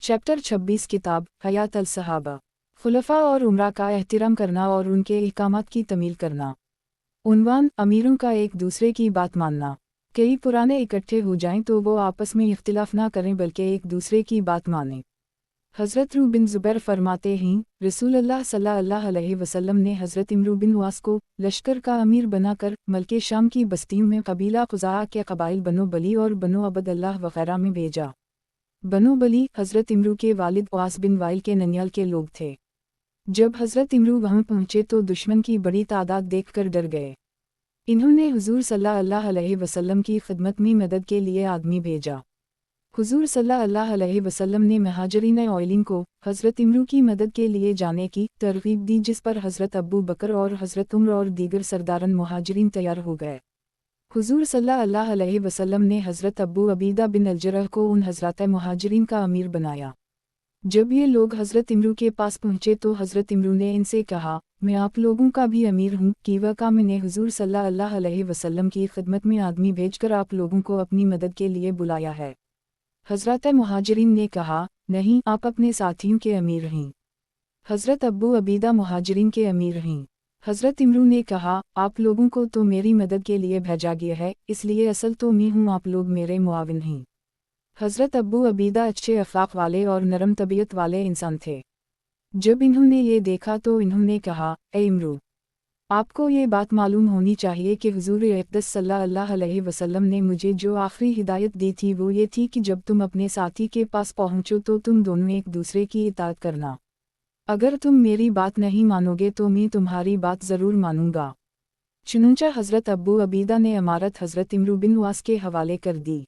Chapter 26 किताब हयात अल-सहाबा। खुलफा और उमरा का एहतराम करना और उनके अहकामात की तमील करना। उन्वान अमीरों का एक दूसरे की बात मानना। कई पुराने इकट्ठे हो जाएं तो वो आपस में इख्तिलाफ ना करें बल्कि एक दूसरे की बात मानें। हज़रत इमरू बिन ज़ुबैर फरमाते हैं, रसूलुल्लाह सल्लल्लाहु अलैहि वसल्लम ने हज़रत इमरू बिन वास को लश्कर का अमीर बनाकर मल्के शाम की बस्तियों में कबीला खुज़ाआ के कबाइल बनो बली और बनो अबदल्लाह वग़ैरह में भेजा। बनो बली हज़रत इमरू के वालिद वास बिन वाइल के ननियाल के लोग थे। जब हज़रत इमरू वहाँ पहुँचे तो दुश्मन की बड़ी तादाद देखकर डर गए। इन्होंने हुज़ूर सल्लल्लाहु अलैहि वसल्लम की खिदमत में मदद के लिए आदमी भेजा। हुज़ूर सल्लल्लाहु अलैहि वसल्लम ने महाजरीन ऑयलिन को हज़रत इमरू की मदद के लिए जाने की तरगीब दी, जिस पर हज़रत अबू बकर और हज़रत उमर और दीगर सरदारन मुहाजिरीन तैयार हो गए। हुज़ूर सल्लल्लाहु अलैहि वसल्लम ने हज़रत अबू अबीदा बिन अल-जरह को उन हज़रात मुहाजिरीन का अमीर बनाया। जब ये लोग हज़रत इमरू के पास पहुँचे तो हज़रत इमरू ने इनसे कहा, मैं आप लोगों का भी अमीर हूँ कि वाक़ई मैंने हुज़ूर सल्लल्लाहु अलैहि वसल्लम की खिदमत में आदमी भेजकर आप लोगों को अपनी मदद के लिए बुलाया है। हज़रात मुहाजिरीन ने कहा, नहीं, आप अपने साथियों के अमीर हैं। हज़रत अबू अबीदा मुहाजिरीन के अमीर हैं। हज़रत इमरू ने कहा, आप लोगों को तो मेरी मदद के लिए भेजा गया है, इसलिए असल तो मैं हूँ, आप लोग मेरे मुआविन हैं। हज़रत अबू अबीदा अच्छे अखलाक वाले और नरम तबीयत वाले इंसान थे। जब इन्होंने ये देखा तो इन्होंने कहा, ए इमरू, आपको ये बात मालूम होनी चाहिए कि हुज़ूर अक़दस सल्लल्लाहु अलैहि वसल्लम ने मुझे जो आखिरी हिदायत दी थी वो ये थी कि जब तुम अपने साथी के पास पहुँचो तो तुम दोनों एक दूसरे की इताअत करना। अगर तुम मेरी बात नहीं मानोगे तो मैं तुम्हारी बात ज़रूर मानूंगा। चुनंचा हज़रत अबू अबीदा ने अमारत हज़रत इमरू बिन वास के हवाले कर दी।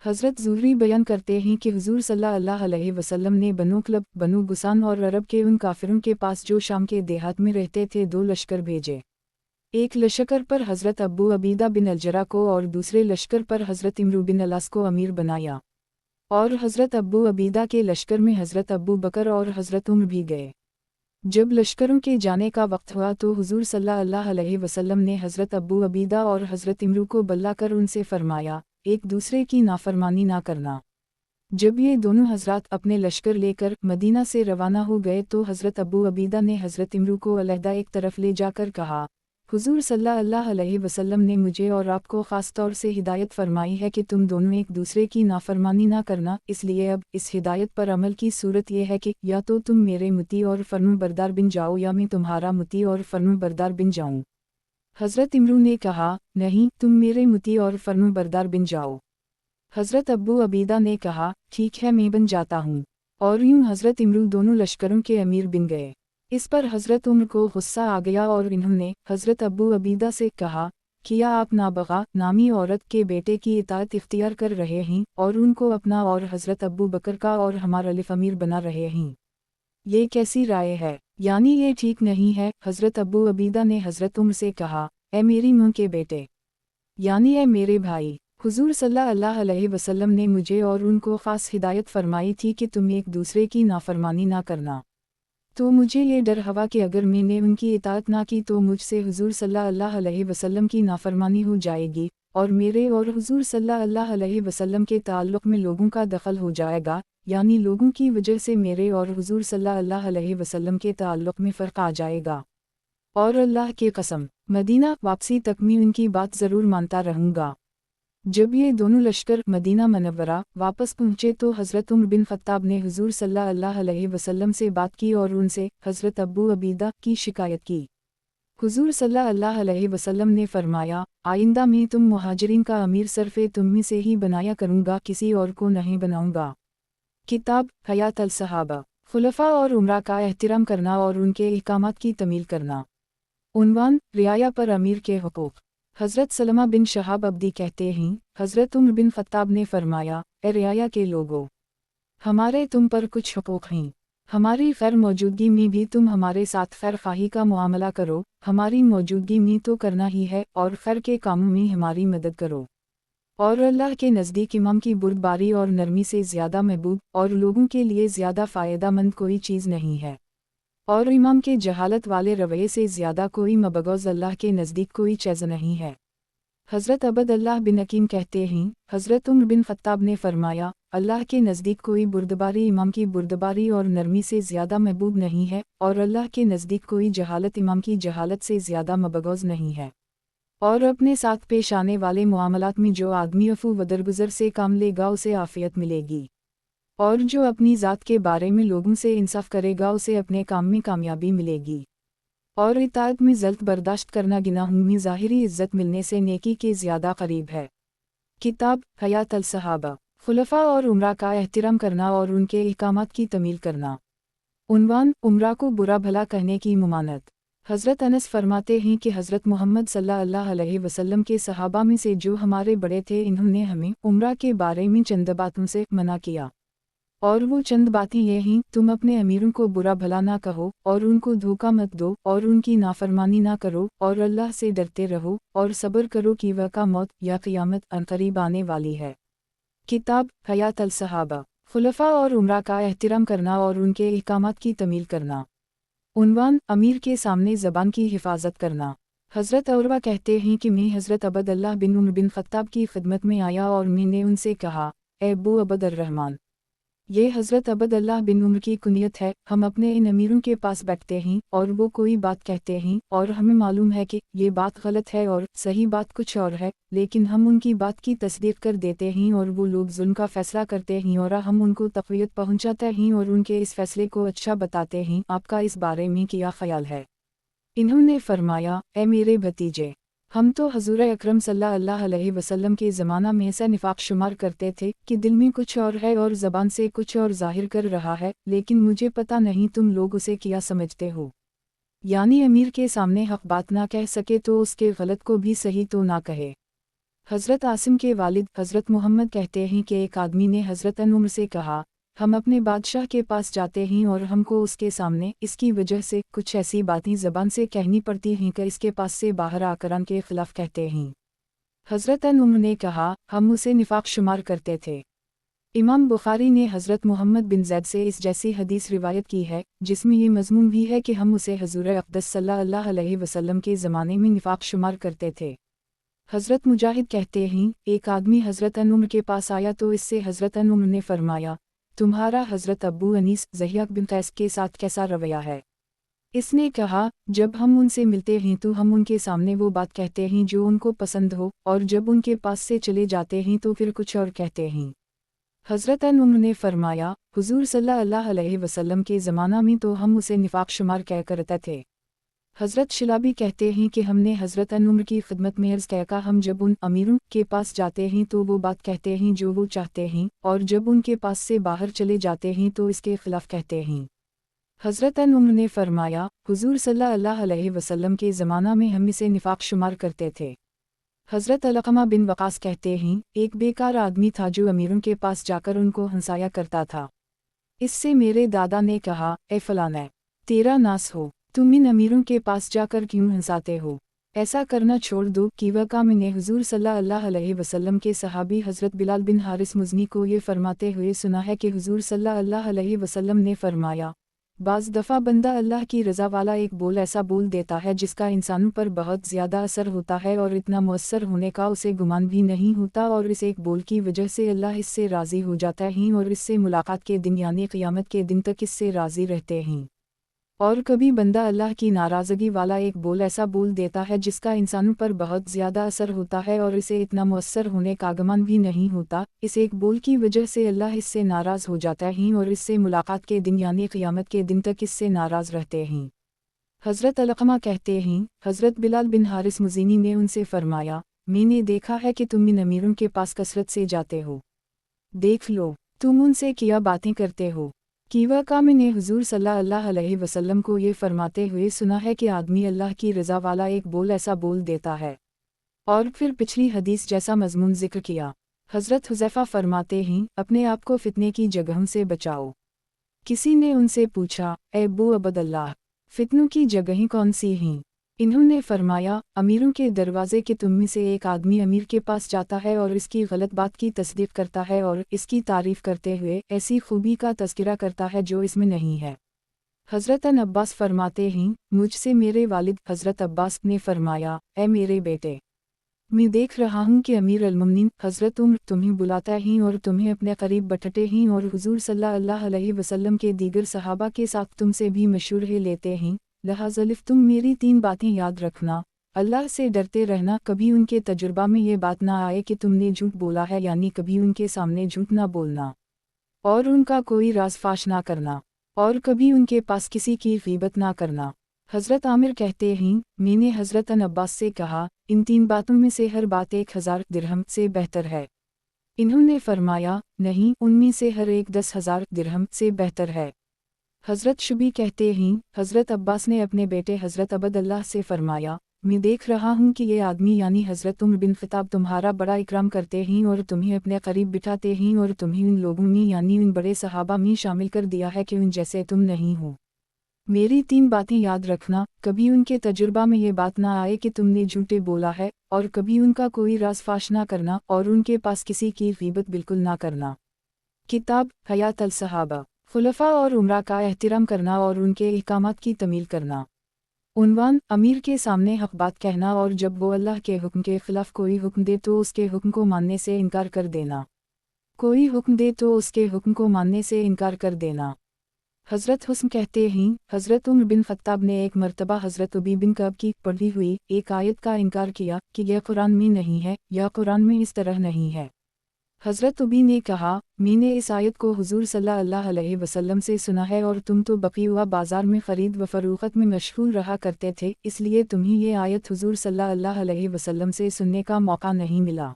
हज़रत ज़ुहरी बयान करते हैं कि हुज़ूर सल्लल्लाहु अलैहि वसल्लम ने बनो क्लब, बनो गुसान और अरब के उन काफिरों के पास जो शाम के देहात में रहते थे 2 लश्कर भेजे। एक लश्कर पर हज़रत अबू अबीदा बिन अल-जरह को और दूसरे लश्कर पर हज़रत इमरू बिन अल-आस को अमीर बनाया। और हज़रत अबू अबीदा के लश्कर में हज़रत अबू बकर और हज़रत उमर भी गए। जब लश्करों के जाने का वक्त हुआ तो हुज़ूर सल्लल्लाहु अलैहि वसल्लम ने हज़रत अबू अबीदा और हज़रत इमरू को बुलाकर उनसे फरमाया, एक दूसरे की नाफरमानी ना करना। जब ये दोनों हज़रात अपने लश्कर लेकर मदीना से रवाना हो गए तो हज़रत अबू अबीदा ने हज़रत इमरू को अलहदा एक तरफ ले जाकर कहा, हुज़ूर सल्लल्लाहु अलैहि वसल्लम ने मुझे और आपको ख़ास तौर से हिदायत फरमाई है कि तुम दोनों एक दूसरे की नाफरमानी ना करना, इसलिए अब इस हिदायत पर अमल की सूरत यह है कि या तो तुम मेरे मुती और फर्माबरदार बन जाओ या मैं तुम्हारा मुती और फर्माबरदार बन जाऊँ। हज़रत इमरू ने कहा, नहीं, तुम मेरे मुती और फर्माबरदार बन जाओ। हज़रत अबू अबीदा ने कहा, ठीक है, मैं बन जाता हूँ। और यूँ हज़रत इमरू दोनों लश्करों के अमीर बन गए। इस पर हज़रत उमर को गुस्सा आ गया और इन्होंने हज़रत अबू अबीदा से कहा, क्या आप नाबगा नामी औरत के बेटे की इताअत इख्तियार कर रहे हैं और उनको अपना और हज़रत अबू बकर का और हमारा लिफ अमीर बना रहे हैं? ये कैसी राय है? यानी ये ठीक नहीं है। हज़रत अबू अबीदा ने हज़रत उमर से कहा, ए मेरी मुँह के बेटे, यानी ए मेरे भाई, हुज़ूर सल्लल्लाहु अलैहि वसल्लम ने मुझे और उनको ख़ास हिदायत फरमाई थी कि तुम एक दूसरे की नाफरमानी ना करना। तो मुझे ये डर हवा कि अगर मैंने उनकी इताअत ना की तो मुझसे हुज़ूर सल्लल्लाहु अलैहि वसल्लम की नाफरमानी हो जाएगी और मेरे और हुज़ूर सल्लल्लाहु अलैहि वसल्लम के ताल्लुक़ में लोगों का दखल हो जाएगा, यानी लोगों की वजह से मेरे और हुज़ूर सल्लल्लाहु अलैहि वसल्लम के ताल्लुक़ में फ़र्क आ जाएगा। और अल्लाह की कसम, मदीना वापसी तक मैं उनकी बात ज़रूर मानता रहूँगा। जब ये दोनों लश्कर मदीना मनव्वरा वापस पहुँचे तो हज़रत उमर बिन ख़त्ताब ने हुज़ूर सल्लल्लाहु अलैहि वसल्लम से बात की और उनसे हज़रत अबू अबीदा की शिकायत की। हुज़ूर सल्लल्लाहु अलैहि वसल्लम ने फरमाया, आइंदा मैं तुम मुहाजिरीन का अमीर सिर्फ़ तुम में से ही बनाया करूँगा, किसी और को नहीं बनाऊँगा। किताब हयात अल-सहाबा। खुलफ़ा और उमरा का एहतराम करना और उनके अहकामात की तमील करना। उन्वान रियाया पर अमीर के हुकूक़। हज़रत सलमा बिन शहाब अब्दी कहते हैं, हज़रत उमर बिन ख़त्ताब ने फरमाया, ए रियाया के लोगों, हमारे तुम पर कुछ हुकूक़ हैं। हमारी खैर मौजूदगी में भी तुम हमारे साथ खैर ख़ाही का मुआमला करो, हमारी मौजूदगी में तो करना ही है, और खैर के कामों में हमारी मदद करो। और अल्लाह के नज़दीक इमाम की बुर्दबारी और नरमी से ज़्यादा महबूब और लोगों के लिए ज़्यादा फ़ायदेमंद कोई चीज़ नहीं है। और इमाम के जहालत वाले रवैये से ज़्यादा कोई मबग़ज़ अल्लाह के नज़दीक कोई चीज़ नहीं है। हज़रत अब्दुल्लाह बिन हकीम कहते हैं, हज़रत उमर बिन ख़त्ताब ने फरमाया, अल्लाह के नज़दीक कोई बुर्दबारी इमाम की बुर्दबारी और नरमी से ज़्यादा महबूब नहीं है, और अल्लाह के नज़दीक कोई जहालत इमाम की जहालत से ज़्यादा मबगौज़ नहीं है। और अपने साथ पेश आने वाले मुआमलात में जो आदमी अफू व दरगुजर से काम लेगा उसे आफ़ियत मिलेगी, और जो अपनी ज़ात के बारे में लोगों से इंसाफ करेगा उसे अपने काम में कामयाबी मिलेगी। और इताअत में ज़ल्त बर्दाश्त करना गुनाहों में ज़ाहिरी इज़्ज़त मिलने से नेकी के ज़्यादा करीब है। किताब हयात अल-सहाबा, खुलफ़ा और उमरा का एहतिराम करना और उनके अहकामात की तमील करना। उन्वान, उमरा को बुरा भला कहने की मुमानत। हज़रत अनस फरमाते हैं कि हज़रत मोहम्मद सल्लल्लाहु अलैहि वसल्लम के सहाबा में से जो हमारे बड़े थे इन्होंने हमें उमरा के बारे में चंद बातों से मना किया, और वो चंद बातें ये हैं, तुम अपने अमीरों को बुरा भला ना कहो, और उनको धोखा मत दो, और उनकी नाफरमानी ना करो, और अल्लाह से डरते रहो, और सब्र करो कि वक़्त मौत या क़ियामत अनक़रीब आने वाली है। किताब हयात अल-सहाबा, खुलफ़ा और उमरा का एहतिराम करना और उनके अहकामात की तमील करना। उन्वान, अमीर के सामने ज़बान की हिफाजत करना। हज़रत उरवा कहते हैं कि मैं हज़रत अब्दुल्लाह बिन उमर बिन ख़त्ताब की खिदमत में आया और मैंने उनसे कहा, ए अबू अब्दुर्रहमान, ये हज़रत अब्दुल्लाह बिन उमर की कुनियत है, हम अपने इन अमीरों के पास बैठते हैं और वो कोई बात कहते हैं और हमें मालूम है कि ये बात गलत है और सही बात कुछ और है, लेकिन हम उनकी बात की तस्दीक कर देते हैं और वो लोग जुल्म का फ़ैसला करते हैं और हम उनको तक़वियत पहुँचाते हैं और उनके इस फ़ैसले को अच्छा बताते हैं। आपका इस बारे में क्या ख़याल है? इन्होंने फरमाया, ए मेरे भतीजे, हम तो हज़ूर अकरम सल्लल्लाहु अलैहि वसल्लम के ज़माना में ऐसा निफाक शुमार करते थे कि दिल में कुछ और है और ज़बान से कुछ और ज़ाहिर कर रहा है, लेकिन मुझे पता नहीं तुम लोग उसे क्या समझते हो। यानी अमीर के सामने हक़ बात ना कह सके तो उसके गलत को भी सही तो ना कहे। हज़रत आसिम के वालिद हज़रत मोहम्मद कहते हैं कि एक आदमी ने हज़रत उमर से कहा, हम अपने बादशाह के पास जाते हैं और हमको उसके सामने इसकी वजह से कुछ ऐसी बातें ज़बान से कहनी पड़ती हैं कि इसके पास से बाहर आकर के ख़िलाफ़ कहते हैं। हज़रत उमर ने कहा, हम उसे निफाक शुमार करते थे। इमाम बुखारी ने हज़रत मोहम्मद बिन ज़ैद से इस जैसी हदीस रिवायत की है, जिसमें ये मज़मून भी है कि हम उसे हज़ूर अक़दस सल्लल्लाहु अलैहि वसल्लम के ज़माने में निफाक शुमार करते थे। हज़रत मुजाहिद कहते हैं, एक आदमी हज़रत उमर के पास आया तो इससे हज़रत उमर ने फरमाया, तुम्हारा हज़रत अबू अनीस ज़हियाक बिन कैस के साथ कैसा रवैया है? इसने कहा, जब हम उनसे मिलते हैं तो हम उनके सामने वो बात कहते हैं जो उनको पसंद हो, और जब उनके पास से चले जाते हैं तो फिर कुछ और कहते हैं। हज़रत उमर ने फरमाया, हुज़ूर सल्लल्लाहु अलैहि वसल्लम के ज़माना में तो हम उसे निफाक शुमार कह करते थे। हज़रत शिलाबी कहते हैं कि हमने हज़रत उमर की खिदमत में अर्ज़ किया, हम जब उन अमीरों के पास जाते हैं तो वो बात कहते हैं जो वो चाहते हैं, और जब उनके पास से बाहर चले जाते हैं तो इसके खिलाफ़ कहते हैं। हज़रत उमर ने फरमाया, हुज़ूर सल्लल्लाहु अलैहि वसल्लम के ज़माना में हम इसे निफाक शुमार करते थे। हज़रत अलक़मा बिन वक़ास कहते हैं, एक बेकार आदमी था जो अमीरों के पास जाकर उनको हंसाया करता था। इससे मेरे दादा ने कहा, ए फ़लाना, तेरा नास हो, तुम इन अमीरों के पास जाकर क्यों हंसाते हो? ऐसा करना छोड़ दो। कि वक़ा मैंने हुज़ूर सल्लल्लाहु अलैहि वसल्लम के सहाबी हज़रत बिलाल बिन हारिस मुज़नी को ये फरमाते हुए सुना है कि हुज़ूर सल्लल्लाहु अलैहि वसल्लम ने फरमाया, बाज़ दफ़ा बंदा अल्लाह की रज़ा वाला एक बोल ऐसा बोल देता है जिसका इंसानों पर बहुत ज़्यादा असर होता है और इतना मुअस्सर होने का उसे गुमान भी नहीं होता, और इस एक बोल की वजह से अल्लाह इससे राज़ी हो जाता है और इससे मुलाकात के दिन यानी क़ियामत के दिन तक इससे राज़ी रहते हैं। और कभी बंदा अल्लाह की नाराज़गी वाला एक बोल ऐसा बोल देता है जिसका इंसानों पर बहुत ज़्यादा असर होता है और इसे इतना मुअस्सर होने का गुमान भी नहीं होता, इस एक बोल की वजह से अल्लाह इससे नाराज़ हो जाता है और इससे मुलाकात के दिन यानी क़ियामत के दिन तक इससे नाराज़ रहते हैं। हज़रत अलक़मा कहते हैं, हज़रत बिलाल बिन हारिस मुज़नी ने उनसे फरमाया, मैंने देखा है कि तुम इन अमीरों के पास कसरत से जाते हो, देख लो तुम उनसे क्या बातें करते हो। कि वक़ा मैंने हुज़ूर सल्लल्लाहु अलैहि वसल्लम को ये फरमाते हुए सुना है कि आदमी अल्लाह की रज़ा वाला एक बोल ऐसा बोल देता है। और फिर पिछली हदीस जैसा मज़मून ज़िक्र किया। हज़रत हुज़ैफ़ा फरमाते हैं, अपने आप को फ़ितने की जगहों से बचाओ। किसी ने उनसे पूछा, ए अबू अब्दुल्लाह, फ़ितनों की जगहें कौन सी हैं? इन्होंने फरमाया, अमीरों के दरवाज़े के तुम में से एक आदमी अमीर के पास जाता है और इसकी गलत बात की तस्दीक करता है और इसकी तारीफ़ करते हुए ऐसी खूबी का तज़किरा करता है जो इसमें नहीं है। हज़रत अब्बास फरमाते हैं, मुझसे मेरे वालिद हज़रत अब्बास ने फरमाया, ए मेरे बेटे, मैं देख रहा हूँ कि अमीर अल-मुमिनीन हज़रत उमर तुम्हें बुलाता ही और तुम्हें अपने करीब बटते ही और हुजूर सल्लल्लाहु अलैहि वसल्लम के दीगर सहाबा के साथ तुमसे भी मशवरे लेते हैं। लिहाज़ा तुम मेरी 3 बातें याद रखना। अल्लाह से डरते रहना, कभी उनके तजुर्बा में ये बात ना आए कि तुमने झूठ बोला है, यानी कभी उनके सामने झूठ ना बोलना और उनका कोई राज फाश ना करना और कभी उनके पास किसी की गीबत ना करना। हज़रत आमिर कहते हैं, मैंने हज़रत अब्बास से कहा, इन 3 बातों में से हर बात 1000 दिरहम से बेहतर है। इन्होंने फरमाया, नहीं, उनमें से हर एक 10,000 दिरहम से बेहतर है। हज़रत शुबी कहते हैं, हज़रत अब्बास ने अपने बेटे हज़रत अबदल्लाह से फरमाया, मैं देख रहा हूँ कि ये आदमी यानी हज़रत उमर बिन ख़त्ताब तुम्हारा बड़ा इकराम करते हैं और तुम्हें अपने करीब बिठाते हैं और तुम्हें उन लोगों में यानी उन बड़े सहाबा में शामिल कर दिया है कि उन जैसे तुम नहीं हो। मेरी 3 बातें याद रखना, कभी उनके तजुर्बा में ये बात ना आए कि तुमने झूठे बोला है और कभी उनका कोई राज फाश ना करना और उनके पास किसी की गीबत बिल्कुल ना करना। किताब हयात अल सहाबा, खुलफा और उमरा का एहतिराम करना और उनके अहकामात की तमील करना। उन्वान, अमीर के सामने हक बात कहना और जब वो अल्लाह के हुक्म के खिलाफ कोई हुक्म दे तो उसके हुक्म को मानने से इनकार कर देना। कोई हुक्म दे तो उसके हुक्म को मानने से इनकार कर देना। हज़रत हुस्न कहते हैं, हज़रत उमर बिन ख़त्ताब ने एक मर्तबा हज़रत उबी बिन कअब की पढ़ी हुई एक आयत का इनकार किया कि यह कुरान में नहीं है या कुरान में इस तरह नहीं है। हज़रत उबी ने कहा, मैंने इस आयत को हुजूर सल्लल्लाहु अलैहि वसल्लम से सुना है और तुम तो बक़ीआ बाज़ार में ख़रीद व फ़रोख्त में मशगूल रहा करते थे, इसलिए तुम्हें ये आयत हुजूर सल्लल्लाहु अलैहि वसल्लम से सुनने का मौका नहीं मिला।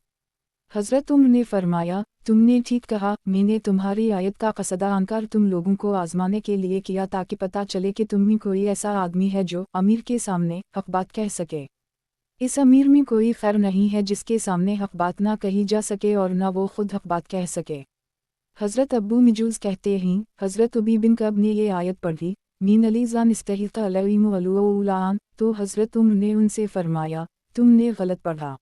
हज़रत उमर ने फरमाया, तुमने ठीक कहा, मैंने तुम्हारी आयत का क़सदा आनकर तुम लोगों को आज़माने के लिए किया ताकि पता चले कि तुम में कोई ऐसा आदमी है जो अमीर के सामने हक़ बात कह सके। इस अमीर में कोई खैर नहीं है जिसके सामने हक़ बात ना कही जा सके और न वो खुद हक़ बात कह सके। हज़रत अब्बू मिजूज़ कहते हैं, हज़रत उबी बिन कअब ने ये आयत पढ़ी, मीन अलीज़ान इस्तहिक़ अलैहिम वलुलान, तो हज़रत उमर ने उनसे फरमाया, तुमने गलत पढ़ा।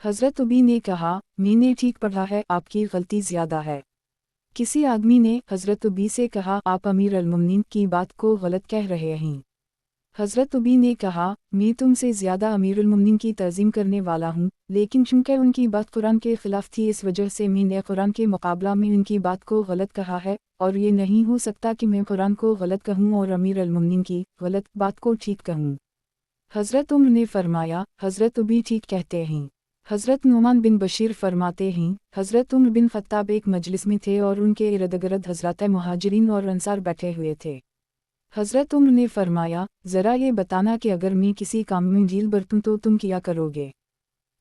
हज़रत उबी ने कहा, मैंने ठीक पढ़ा है, आपकी गलती ज़्यादा है। किसी आदमी ने हज़रत उबी से कहा, आप अमीर अल-मुमिनीन की बात को गलत कह रहे हैं। हज़रत उबी ने कहा, मैं तुमसे ज़्यादा अमीर अल-मुमिनीन की तज़ीम करने वाला हूँ, लेकिन चूँकि उनकी बात कुरान के ख़िलाफ़ थी इस वजह से मैंने कुरान के मुकाबला में उनकी बात को गलत कहा है और ये नहीं हो सकता कि मैं कुरान को गलत कहूँ और अमीर अल-मुमिनीन की गलत बात को ठीक कहूँ। हज़रत उमर ने फरमाया, हज़रत उबी ठीक कहते हैं। हज़रत नुमान बिन बशीर फरमाते हैं, हज़रत उमर बिन ख़त्ताब एक मजलिस में थे और उनके इर्द-गिर्द हज़रात मुहाजिरीन और अंसार बैठे हुए थे। हज़रत उमर ने फरमाया, ज़रा ये बताना कि अगर मैं किसी काम में ढील बरतूं तो तुम क्या करोगे?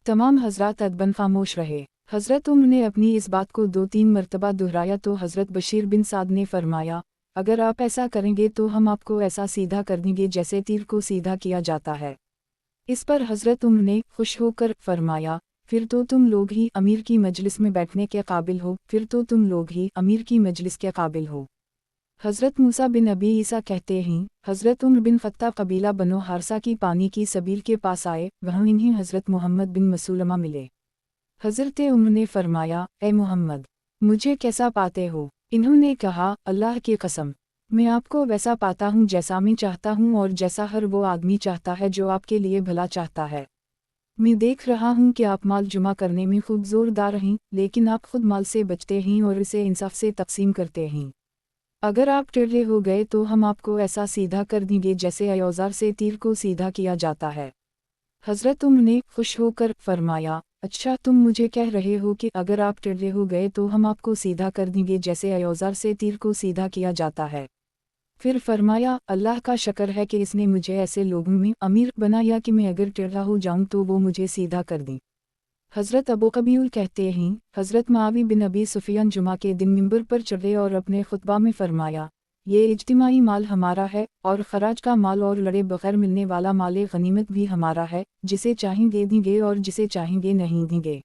तमाम हज़रात अदबन खामोश रहे। हज़रत उमर ने अपनी इस बात को 2-3 मरतबा दोहराया तो हज़रत बशीर बिन साद ने फरमाया, अगर आप ऐसा करेंगे तो हम आपको ऐसा सीधा कर देंगे जैसे तीर को सीधा किया जाता है। इस पर हज़रत उमर ने खुश होकर फरमाया, फिर तो तुम लोग ही अमीर की मजलिस में बैठने के काबिल हो, फिर तो तुम लोग ही अमीर की मजलिस के काबिल हो। हज़रत मूसा बिन अबी ईसा कहते हैं, हज़रत उमर बिन ख़त्ताब कबीला बनो हारसा की पानी की सबील के पास आए, वहाँ इन्हें हज़रत मोहम्मद बिन मसूलमा मिले। हज़रत उमर ने फरमाया, ए मोहम्मद, मुझे कैसा पाते हो? इन्होंने कहा, अल्लाह की कसम, मैं आपको वैसा पाता हूँ जैसा मैं चाहता हूँ और जैसा हर वो आदमी चाहता है जो आपके लिए भला चाहता है। मैं देख रहा हूँ कि आप माल जमा करने में खूब ज़ोरदार हैं, लेकिन आप खुद माल से बचते हैं और इसे इंसाफ से तकसीम करते हैं। अगर आप टेढ़े हो गए तो हम आपको ऐसा सीधा कर देंगे जैसे औजार से तीर को सीधा किया जाता है। हज़रत उमर ने खुश होकर फरमाया, अच्छा तुम मुझे कह रहे हो कि अगर आप टेढ़े हो गए तो हम आपको सीधा कर देंगे जैसे औजार से तीर को सीधा किया जाता है। फिर फरमाया, अल्लाह का शुक्र है कि इसने मुझे ऐसे लोगों में अमीर बनाया कि मैं अगर टेढ़ा हो जाऊं तो वो मुझे सीधा कर दें। हज़रत अबू कबील कहते हैं, हज़रत मुआविया बिन अबी सुफियान जुमा के दिन मिंबर पर चढ़े और अपने खुतबा में फरमाया, ये इज्तिमाई माल हमारा है और खराज का माल और लड़े बगैर मिलने वाला माल गनीमत भी हमारा है, जिसे चाहेंगे देंगे और जिसे चाहेंगे नहीं देंगे।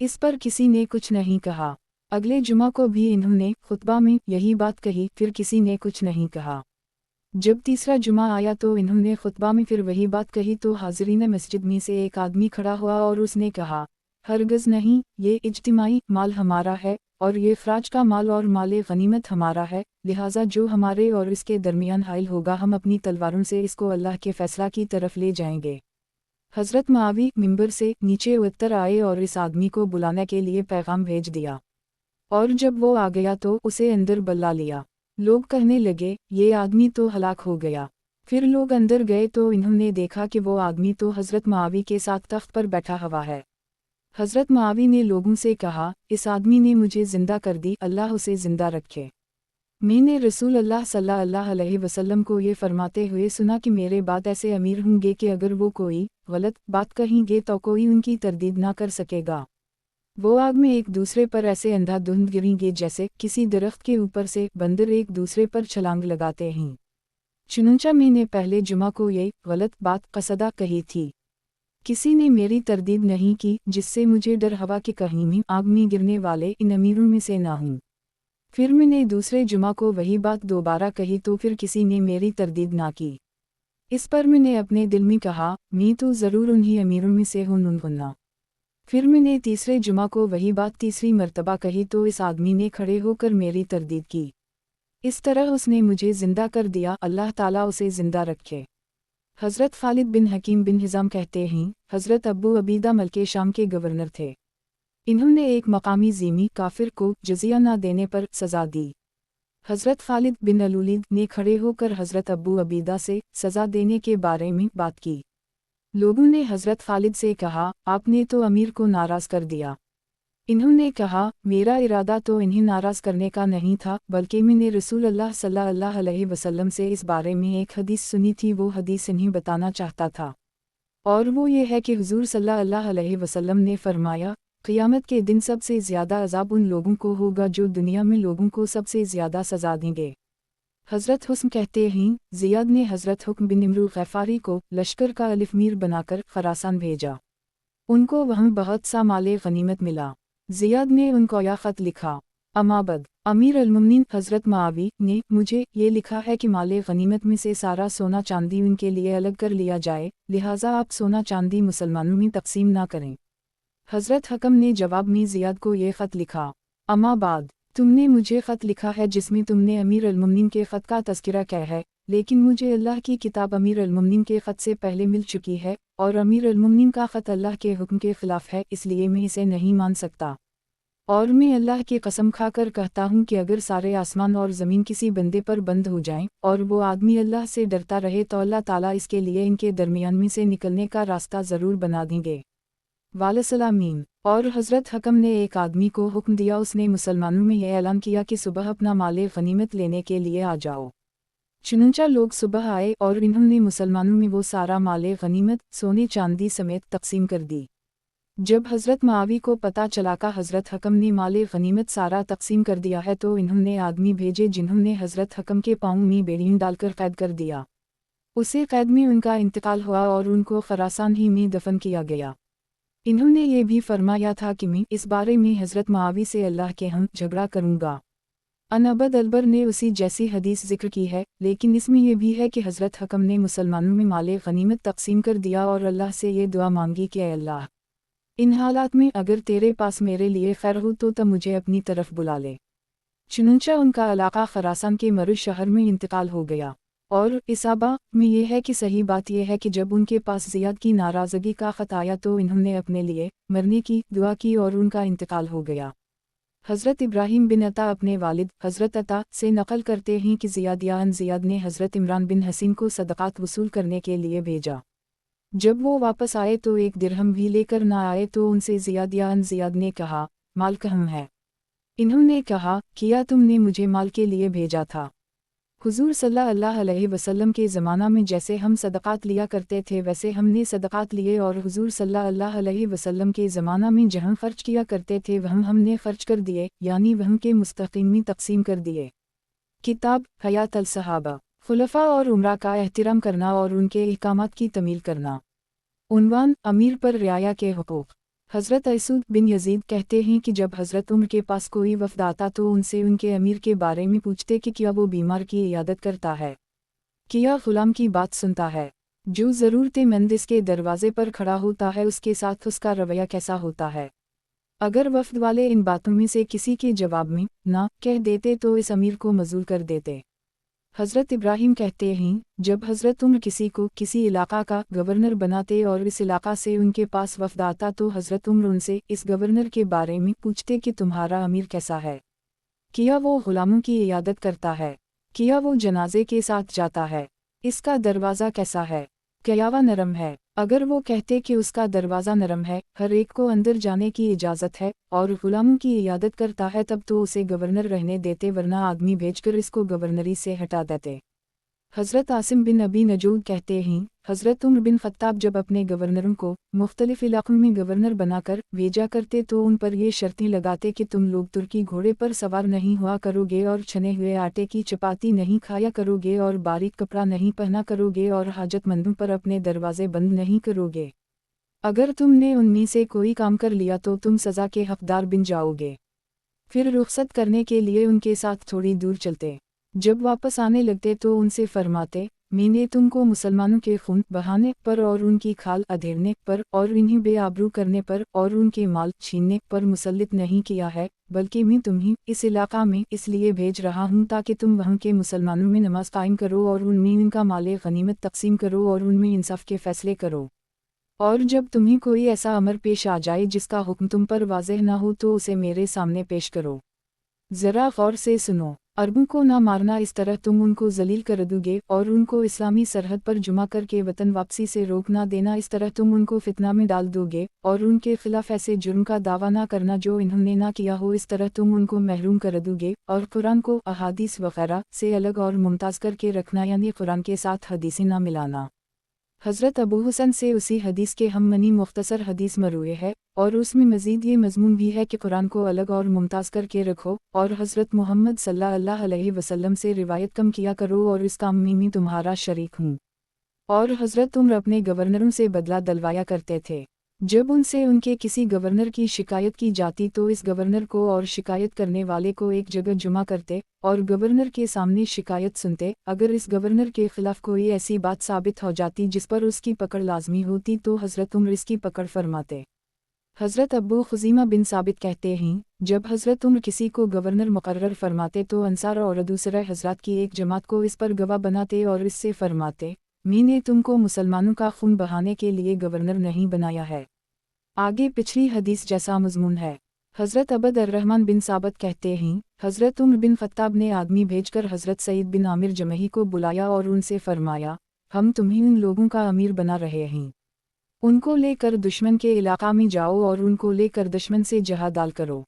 इस पर किसी ने कुछ नहीं कहा। अगले जुमा को भी इन्होंने खुतबा में यही बात कही, फिर किसी ने कुछ नहीं कहा। जब तीसरा जुमा आया तो इन्होंने खुतबा में फिर वही बात कही तो हाज़रीन मस्जिद में से एक आदमी खड़ा हुआ और उसने कहा, हरगिज़ नहीं, ये इज्तिमाई माल हमारा है और ये खराज का माल और माल गनीमत हमारा है, लिहाजा जो हमारे और इसके दरमियान हाइल होगा हम अपनी तलवारों से इसको अल्लाह के फैसला की तरफ ले जाएंगे। हज़रत मुआवी मिंबर से नीचे उतर आए और इस आदमी को बुलाने के लिए पैगाम भेज दिया, और जब वो आ गया तो उसे अंदर बुला लिया। लोग कहने लगे, ये आदमी तो हलाक हो गया। फिर लोग अंदर गए तो इन्होंने देखा कि वो आदमी तो हज़रत मुआवी के साथ तख्त पर बैठा हुआ है। हज़रत मुआवी ने लोगों से कहा, इस आदमी ने मुझे ज़िंदा कर दी, अल्लाह उसे ज़िंदा रखे। मैंने रसूल अल्लाह सल्लल्लाहु अलैहि वसल्लम को ये फरमाते हुए सुना कि मेरे बाद ऐसे अमीर होंगे कि अगर वो कोई गलत बात कहेंगे तो कोई उनकी तरदीद ना कर सकेगा। वो आग में एक दूसरे पर ऐसे अंधाधुंध गिरेंगे जैसे किसी दरख्त के ऊपर से बंदर एक दूसरे पर छलांग लगाते हैं। चुनांचे मैंने पहले जुमा को ये गलत बात कसदा कही थी। किसी ने मेरी तरदीद नहीं की, जिससे मुझे डर हुआ कि कहीं मैं आग में गिरने वाले इन अमीरों में से ना हूँ। फिर मैंने दूसरे जुमा को वही बात दोबारा कही तो फिर किसी ने मेरी तरदीद ना की। इस पर मैंने अपने दिल में कहा, मैं तो ज़रूर उन्हीं अमीरों में से हूँ। फिर मैंने तीसरे जुमा को वही बात तीसरी मर्तबा कही तो इस आदमी ने खड़े होकर मेरी तरदीद की। इस तरह उसने मुझे ज़िंदा कर दिया, अल्लाह ताला उसे ज़िंदा रखे। हज़रत खालिद बिन हकीम बिन हिज़ाम कहते हैं, हज़रत अबू अबीदा मल्के शाम के गवर्नर थे। इन्होंने एक मकामी ज़िमी काफिर को जज़िया न देने पर सज़ा दी। हज़रत खालिद बिन अलूलिद ने खड़े होकर हज़रत अबू अबीदा से सज़ा देने के बारे में बात की। लोगों ने हज़रत खालिद से कहा, आपने तो अमीर को नाराज़ कर दिया। इन्होंने कहा, मेरा इरादा तो इन्हें नाराज़ करने का नहीं था, बल्कि मैंने रसूल अल्लाह सल्लल्लाहु अलैहि वसल्लम से इस बारे में एक हदीस सुनी थी, वो हदीस इन्हें बताना चाहता था। और वो ये है कि हुज़ूर सल्लल्लाहु अलैहि वसल्लम ने फरमाया, क़ियामत के दिन सबसे ज़्यादा अज़ाब उन लोगों को होगा जो दुनिया में लोगों को सबसे ज़्यादा सज़ा देंगे। हज़रत हुस्न कहते हैं, ज़ियाद ने हज़रत हुक्म बिन इम्रू ग़फ़ारी को लश्कर का अलिफ़मीर बनाकर ख़ुरासान भेजा। उनको वहाँ बहुत सा माले गनीमत मिला। ज़ियाद ने उनको यह ख़त लिखा, अमाबद अमीर अल-मुमिनीन हज़रत मुआवी ने मुझे ये लिखा है कि माले गनीमत में से सारा सोना चांदी उनके लिए अलग कर लिया जाए, लिहाजा आप सोना चांदी मुसलमानों में तकसीम ना करें। हज़रत हकम ने जवाब में ज़ियाद को ये ख़त लिखा, अमाबाद तुमने मुझे ख़त लिखा है जिसमें तुमने अमीर अल-मुमिनीन के ख़त का तज़किरा किया है, लेकिन मुझे अल्लाह की किताब अमीर अल-मुमिनीन के ख़त से पहले मिल चुकी है, और अमीर अल-मुमिनीन का ख़त अल्लाह के हुक्म के ख़िलाफ़ है, इसलिए मैं इसे नहीं मान सकता। और मैं अल्लाह की कसम खाकर कहता हूँ कि अगर सारे आसमान और ज़मीन किसी बंदे पर बंद हो जाएं, और वो आदमी अल्लाह से डरता रहे तो अल्लाह ताला इसके लिए इनके दरमियान में से निकलने का रास्ता ज़रूर बना देंगे। वालसलामीन। और हज़रत हकम ने एक आदमी को हुक्म दिया, उसने मुसलमानों में यह ऐलान किया कि सुबह अपना माले गनीमत लेने के लिए आ जाओ। चुनांचे लोग सुबह आए और इन्होंने मुसलमानों में वो सारा माले गनीमत सोने चांदी समेत तकसीम कर दी। जब हज़रत मुआवी को पता चला कि हज़रत हकम ने माले गनीमत सारा तकसीम कर दिया है तो इन्होंने आदमी भेजे जिन्होंने हज़रत हकम के पाँव में बेड़ियाँ डालकर कैद कर दिया। उसे कैद में उनका इंतकाल हुआ और उनको ख़ुरासान ही में दफन किया गया। इन्होंने ये भी फरमाया था कि मैं इस बारे में हज़रत मुआवी से अल्लाह के हम झगड़ा करूँगा। अनबद अलबर ने उसी जैसी हदीस जिक्र की है, लेकिन इसमें यह भी है कि हज़रत हकम ने मुसलमानों में माले गनीमत तकसीम कर दिया और अल्लाह से ये दुआ मांगी कि अल्लाह, इन हालात में अगर तेरे पास मेरे लिए खैर हो तो तब मुझे अपनी तरफ बुला ले। चुनांचे उनका इलाका ख़ुरासान के मरुज शहर में इंतकाल हो गया। और इसाबा में यह है कि सही बात यह है कि जब उनके पास ज़ियाद की नाराज़गी का ख़त आया तो इन्होंने अपने लिए मरने की दुआ की और उनका इंतकाल हो गया। हज़रत इब्राहीम बिन अता अपने वालिद हज़रत अता से नक़ल करते हैं कि ज़ियाद ने हज़रत इमरान बिन हसीन को सदक़ात वसूल करने के लिए भेजा। जब वो वापस आए तो एक दिरहम भी लेकर ना आए तो उनसे ज़ियाद ने कहा, माल कहाँ है? इन्होंने कहा, किया तुमने मुझे माल के लिए भेजा था। हुज़ूर सल्लल्लाहु अलैहि वसल्लम के ज़माना में जैसे हम सदक़ात लिया करते थे वैसे हमने सदक़ात लिए, और हुज़ूर सल्लल्लाहु अलैहि वसल्लम के ज़माना में जहाँ ख़र्च किया करते थे वहाँ हमने ख़र्च कर दिए, यानी वहाँ के मुस्तक़ीम में तक़सीम कर दिए। किताब हयात अल सहाबा, खुलफ़ा और उमरा का एहतिराम करना और उनके अहकामात की तमील करना। उन्वान, अमीर पर रियाया के हुकूक़। हज़रत असूद बिन यज़ीद कहते हैं कि जब हज़रत उमर के पास कोई वफ़द आता तो उनसे उनके अमीर के बारे में पूछते कि क्या वो बीमार की इयादत करता है, क्या ग़ुलाम की बात सुनता है, जो ज़रूरतमंद इसके दरवाज़े पर खड़ा होता है उसके साथ उसका रवैया कैसा होता है। अगर वफ़द वाले इन बातों में से किसी के जवाब में ना कह देते तो इस अमीर को मज़ूल कर देते। हज़रत इब्राहीम कहते हैं, जब हज़रत उमर किसी को किसी इलाक़ा का गवर्नर बनाते और इस इलाक़ा से उनके पास वफ़द आता तो हज़रत उमर उनसे इस गवर्नर के बारे में पूछते कि तुम्हारा अमीर कैसा है, क्या वो ग़ुलामों की इयादत करता है, क्या वो जनाजे के साथ जाता है, इसका दरवाज़ा कैसा है, क्या वह नरम है। अगर वो कहते कि उसका दरवाज़ा नरम है, हर एक को अंदर जाने की इजाज़त है और ग़ुलामों की इयादत करता है, तब तो उसे गवर्नर रहने देते, वरना आदमी भेजकर इसको गवर्नरी से हटा देते। हज़रत आसिम बिन अबी नजूद कहते हैं, हज़रत उमर बिन ख़त्ताब जब अपने गवर्नरों को मुख्तलिफ इलाक़ों में गवर्नर बनाकर भेजा करते तो उन पर ये शर्तें लगाते कि तुम लोग तुर्की घोड़े पर सवार नहीं हुआ करोगे और छने हुए आटे की चपाती नहीं खाया करोगे और बारीक कपड़ा नहीं पहना करोगे और हाजतमंदों पर अपने दरवाजे बंद नहीं करोगे। अगर तुमने उनमें से कोई काम कर लिया तो तुम सज़ा के हक़दार बन जाओगे। फिर रुख़सत करने के लिए उनके साथ थोड़ी दूर चलते। जब वापस आने लगते तो उनसे फरमाते, मैंने तुमको मुसलमानों के खून बहाने पर और उनकी खाल अधेड़ने पर और इन्हें बेआबरू करने पर और उनके माल छीनने पर मुसल्लित नहीं किया है, बल्कि मैं तुम्हें इस इलाक़ा में इसलिए भेज रहा हूँ ताकि तुम वहाँ के मुसलमानों में नमाज कायम करो और उनमें उनका माल गनीमत तकसीम करो और उनमें इंसाफ के फ़ैसले करो। और जब तुम्हें कोई ऐसा अमर पेश आ जाए जिसका हुक्म तुम पर वाज़ेह ना हो तो उसे मेरे सामने पेश करो। ज़रा गौर से सुनो, अरबों को ना मारना, इस तरह तुम उनको जलील कर दोगे, और उनको इस्लामी सरहद पर जुमा करके वतन वापसी से रोक ना देना, इस तरह तुम उनको फितना में डाल दोगे, और उनके खिलाफ ऐसे जुर्म का दावा ना करना जो इन्होंने ना किया हो, इस तरह तुम उनको महरूम कर दोगे। और कुरान को अहादीस वगैरह से अलग और मुमताज़ करके रखना, यानी कुरान के साथ हदीसें ना मिलाना। हज़रत अबू हुसैन से उसी हदीस के हम मनी मुख्तसर हदीस मरूए है, और उसमें मज़ीद ये मज़मून भी है कि कुरान को अलग और मुमताज़ करके रखो, और हज़रत मोहम्मद सल्लल्लाहु अलैहि वसल्लम से रिवायत कम किया करो, और इस काम में मैं तुम्हारा शरीक हूँ। और हज़रत उमर अपने गवर्नरों से बदला दलवाया करते थे। जब उनसे उनके किसी गवर्नर की शिकायत की जाती तो इस गवर्नर को और शिकायत करने वाले को एक जगह जुमा करते और गवर्नर के सामने शिकायत सुनते। अगर इस गवर्नर के खिलाफ कोई ऐसी बात साबित हो जाती जिस पर उसकी पकड़ लाजमी होती तो हज़रत उमर इसकी पकड़ फरमाते। हज़रत अबू खुज़ीमा बिन साबित कहते हैं, जब हज़रत उमर किसी को गवर्नर मुकर्रर फरमाते तो अंसार और दूसरे हज़रात की एक जमात को इस पर गवाह बनाते और इससे फरमाते, मैंने तुमको मुसलमानों का खून बहाने के लिए गवर्नर नहीं बनाया है। आगे पिछली हदीस जैसा मज़मून है। हज़रत अबद अर्रहमान बिन साबत कहते हैं, हज़रत उमर बिन ख़त्ताब ने आदमी भेजकर हज़रत सईद बिन आमिर जमही को बुलाया और उनसे फरमाया, हम तुम्हें उन लोगों का अमीर बना रहे हैं, उनको लेकर दुश्मन के इलाक़ा में जाओ और उनको लेकर दुश्मन से जहादाल करो।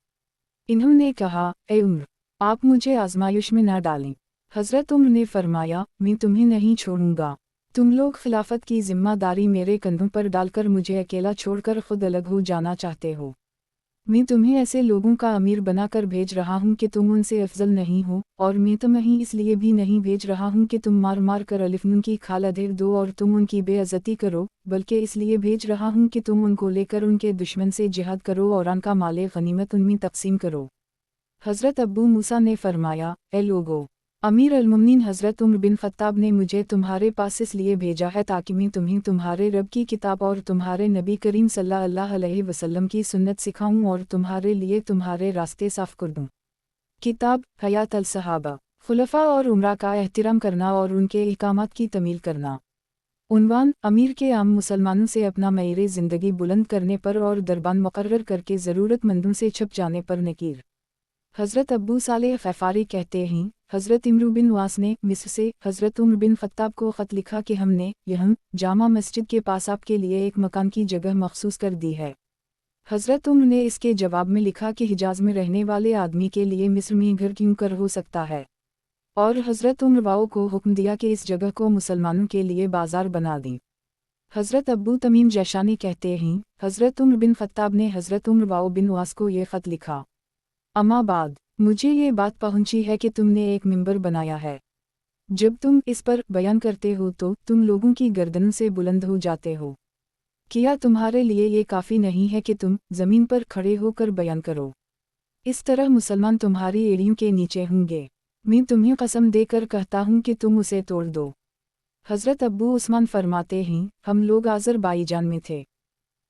इन्होंने कहा, ए उमर, आप मुझे आजमाइश में न डालें। हज़रत उमर ने फरमाया, मैं तुम्हें नहीं छोड़ूंगा। तुम लोग खिलाफत की जिम्मेदारी मेरे कंधों पर डालकर मुझे अकेला छोड़कर खुद अलग हो जाना चाहते हो। मैं तुम्हें ऐसे लोगों का अमीर बनाकर भेज रहा हूँ कि तुम उनसे अफजल नहीं हो, और मैं तुम्हें इसलिए भी नहीं भेज रहा हूँ कि तुम मार मार कर अलिफ़ की खाल अधेड़ दो और तुम उनकी बेइज्जती करो, बल्कि इसलिए भेज रहा हूँ कि तुम उनको लेकर उनके दुश्मन से जिहाद करो और उनका माले गनीमत उनमें तकसीम करो। हज़रत अबू मूसा ने फरमाया, ए लोगो, अमीर अल-मुमिनीन हज़रत उमर बिन ख़त्ताब ने मुझे तुम्हारे पास इसलिए भेजा है ताकि मैं तुम्हें तुम्हारे रब की किताब और तुम्हारे नबी करीम सल्लल्लाहु अलैहि वसल्लम की सुन्नत सिखाऊं और तुम्हारे लिए तुम्हारे रास्ते साफ कर दूं। किताब हयात अल-सहाबा, खुलफा और उमरा का एहतिराम करना और उनके अहकामात की तमील करना। उन्वान, अमीर के आम मुसलमानों से अपना मईरे ज़िंदगी बुलंद करने पर और दरबान मुकर्रर करके ज़रूरतमंदों से छप जाने पर नकीर। हज़रत अब्बू सालेह ग़फ़ारी कहते हैं, हज़रत इमरू बिन वास ने मिस्र से हज़रत उमर बिन ख़त्ताब को ख़त लिखा कि हमने यहाँ जामा मस्जिद के पास आपके लिए एक मकान की जगह मखसूस कर दी है। हज़रत उमर ने इसके जवाब में लिखा कि हिजाज़ में रहने वाले आदमी के लिए मिस्र में घर क्यों कर हो सकता है, और हज़रत उमर वाओ को हुक्म दिया कि इस जगह को मुसलमानों के लिए बाजार बना दें। हज़रत अब्बू तमीम जैशानी कहते हैं, हज़रत उमर बिन ख़त्ताब ने हज़रत उमर वाओ बिन वास को ये ख़त लिखा, अम्मा बाद, मुझे ये बात पहुंची है कि तुमने एक मिंबर बनाया है। जब तुम इस पर बयान करते हो तो तुम लोगों की गर्दनों से बुलंद हो जाते हो। क्या तुम्हारे लिए ये काफ़ी नहीं है कि तुम ज़मीन पर खड़े होकर बयान करो? इस तरह मुसलमान तुम्हारी एड़ियों के नीचे होंगे। मैं तुम्हें कसम देकर कहता हूँ कि तुम उसे तोड़ दो। हज़रत अब्बू उस्मान फरमाते हैं, हम लोग अज़रबाईजान में थे।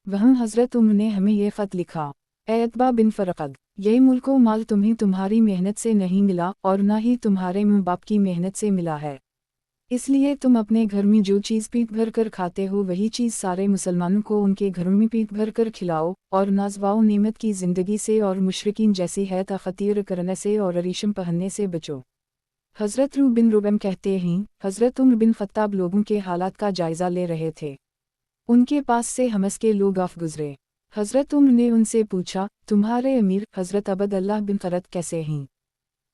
वहाँ हज़रत उमर ने हमें यह ख़त लिखा, ए अतबा बिन फ़रक़द, ये मुल्क व माल तुम्हें तुम्हारी मेहनत से नहीं मिला और न ही तुम्हारे माँ बाप की मेहनत से मिला है, इसलिए तुम अपने घर में जो चीज़ पेट भर कर खाते हो वही चीज़ सारे मुसलमानों को उनके घरों में पेट भर कर खिलाओ, और नाज़वाओ नेमत की ज़िंदगी से और मुशरिकीन जैसी है तख़तीर करने से और रेशम पहनने से बचो। हज़रत रू बिन रुबैम कहते हैं, हज़रत उमर बिन ख़त्ताब लोगों के हालात का जायज़ा ले रहे थे। उनके पास से हमस के लोग आफ गुज़रे। हज़रत उमर ने उनसे पूछा, तुम्हारे अमीर हज़रत अबद अल्लाह बिन क़रत कैसे हैं?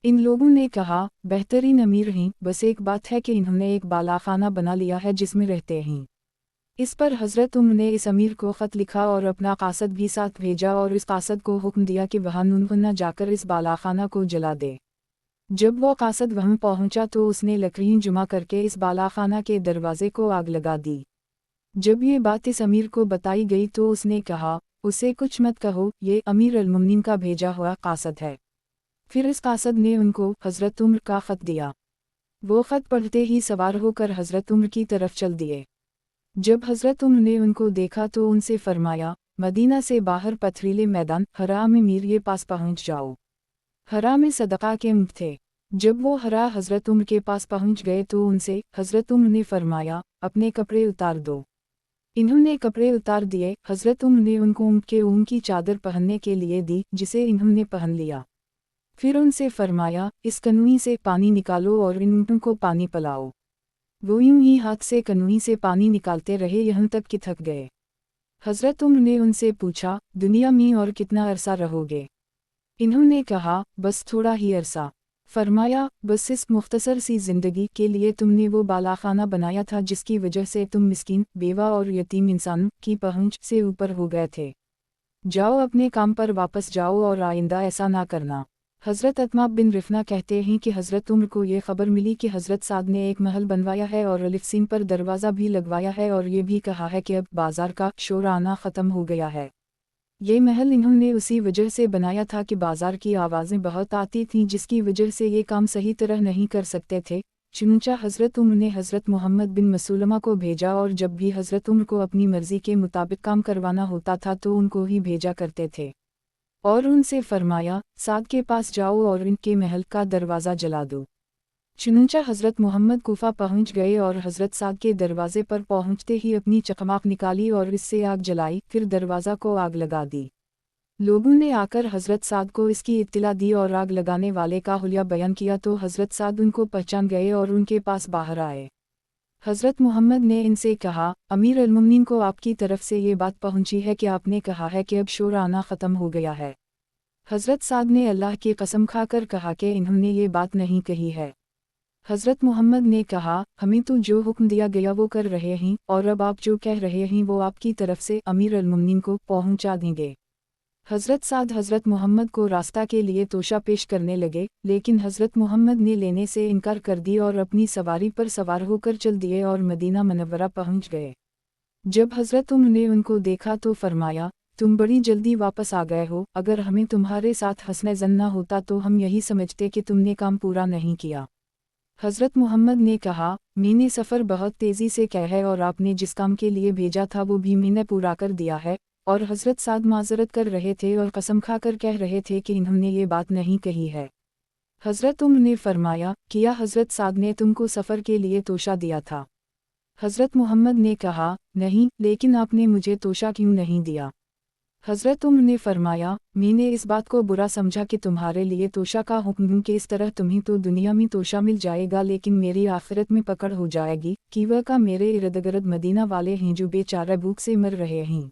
इन लोगों ने कहा, बेहतरीन अमीर हैं, बस एक बात है कि इन्होंने एक बालाखाना बना लिया है जिसमें रहते हैं। इस पर हज़रत उमर ने इस अमीर को ख़त लिखा और अपना कासद भी साथ भेजा और इस कासद को हुक्म दिया कि वहाँ नूनगुन्ना जाकर इस बालाखाना को जला दे। जब वो कासद वहाँ पहुँचा तो उसने लकड़ियाँ जमा करके इस बालाखाना के दरवाज़े को आग लगा दी। जब ये बात इस अमीर को बताई गई तो उसने कहा, उसे कुछ मत कहो, ये अमीर अल-मुमिनीन का भेजा हुआ कासद है। फिर इस कासद ने उनको हज़रत उमर का ख़त दिया। वो ख़त पढ़ते ही सवार होकर हज़रत उमर की तरफ चल दिए। जब हज़रत उमर ने उनको देखा तो उनसे फरमाया, मदीना से बाहर पथरीले मैदान हरा में मीर ये पास पहुँच जाओ। हरा में सदक़ा के ऊँट थे। जब वो हरा हज़रत उमर के पास पहुँच गए तो उनसे हज़रत उमर ने फरमाया, अपने कपड़े उतार दो। इन्होंने कपड़े उतार दिए। हज़रत उमर ने उनको ऊँट के ऊन की चादर पहनने के लिए दी, जिसे इन्होंने पहन लिया। फिर उनसे फरमाया, इस कनूई से पानी निकालो और इन ऊँटों को पानी पिलाओ। वो यूं ही हाथ से कनूई से पानी निकालते रहे यहाँ तक कि थक गए। हज़रत उमर ने उनसे पूछा, दुनिया में और कितना अरसा रहोगे? इन्होंने कहा, बस थोड़ा ही अरसा। फरमाया, बस इस मुख्तसर सी ज़िंदगी के लिए तुमने वो बालाखाना बनाया था जिसकी वजह से तुम मिस्कीन, बेवा और यतीम इंसानों की पहुँच से ऊपर हो गए थे। जाओ अपने काम पर वापस जाओ और आइंदा ऐसा ना करना। हज़रत अतमा बिन रिफना कहते हैं कि हज़रत उमर को ये खबर मिली कि हज़रत साद ने एक महल बनवाया है और अलिफ़सीन पर दरवाज़ा भी लगवाया है और ये भी कहा है कि अब बाज़ार का शोर आना ख़त्म हो गया है। ये महल इन्होंने उसी वजह से बनाया था कि बाज़ार की आवाज़ें बहुत आती थीं जिसकी वजह से ये काम सही तरह नहीं कर सकते थे। चुनचा हज़रत उमर ने हज़रत मोहम्मद बिन मसूलमा को भेजा और जब भी हज़रत उमर को अपनी मर्ज़ी के मुताबिक काम करवाना होता था तो उनको ही भेजा करते थे और उनसे फरमाया, साद के पास जाओ और इनके महल का दरवाज़ा जला दो। चुनचा हज़रत मोहम्मद कुफा पहुँच गए और हज़रत साद के दरवाज़े पर पहुँचते ही अपनी चकमाक निकाली और इससे आग जलाई, फिर दरवाज़ा को आग लगा दी। लोगों ने आकर हज़रत साद को इसकी इत्तला दी और आग लगाने वाले का हुलिया बयान किया तो हज़रत साद उनको पहचान गए और उनके पास बाहर आए। हज़रत मोहम्मद ने इनसे कहा, अमीर अल-मुमिनीन को आपकी तरफ से ये बात पहुँची है कि आपने कहा है कि अब शोर आना ख़त्म हो गया है। हज़रत साद ने अल्लाह की कसम खाकर कहा कि इन्होंने ये बात नहीं कही है। हज़रत मोहम्मद ने कहा, हमें तो जो हुक्म दिया गया वो कर रहे हैं और अब आप जो कह रहे हैं वो आपकी तरफ से अमीर अल-मुमिनीन को पहुँचा देंगे। हज़रत साद हज़रत मोहम्मद को रास्ता के लिए तोशा पेश करने लगे, लेकिन हज़रत मोहम्मद ने लेने से इनकार कर दी और अपनी सवारी पर सवार होकर चल दिए और मदीना मनव्वरा पहुँच गए। जब हज़रत उमर ने उनको देखा तो फरमाया, तुम बड़ी जल्दी वापस आ गए हो, अगर हमें तुम्हारे साथ हस्न ज़न ना होता तो हम यही समझते कि तुमने काम पूरा नहीं किया। हज़रत मोहम्मद ने कहा, मैंने सफ़र बहुत तेज़ी से किया है और आपने जिस काम के लिए भेजा था वो भी मैंने पूरा कर दिया है। और हज़रत साद माज़रत कर रहे थे और कसम खाकर कह रहे थे कि इन्होंने ये बात नहीं कही है। हज़रत उमर ने फरमाया, किया हज़रत साद ने तुमको सफ़र के लिए तोशा दिया था? हज़रत मोहम्मद ने कहा, नहीं, लेकिन आपने मुझे तोशा क्यों नहीं दिया? हज़रत उमर ने फरमाया, मैंने इस बात को बुरा समझा कि तुम्हारे लिए तोशा का हुक्म दूं कि इस तरह तुम्हें तो दुनिया में तोशा मिल जाएगा लेकिन मेरी आखिरत में पकड़ हो जाएगी कि वह का मेरे इर्द गिर्द मदीना वाले हैं जो बेचारा भूख से मर रहे हैं।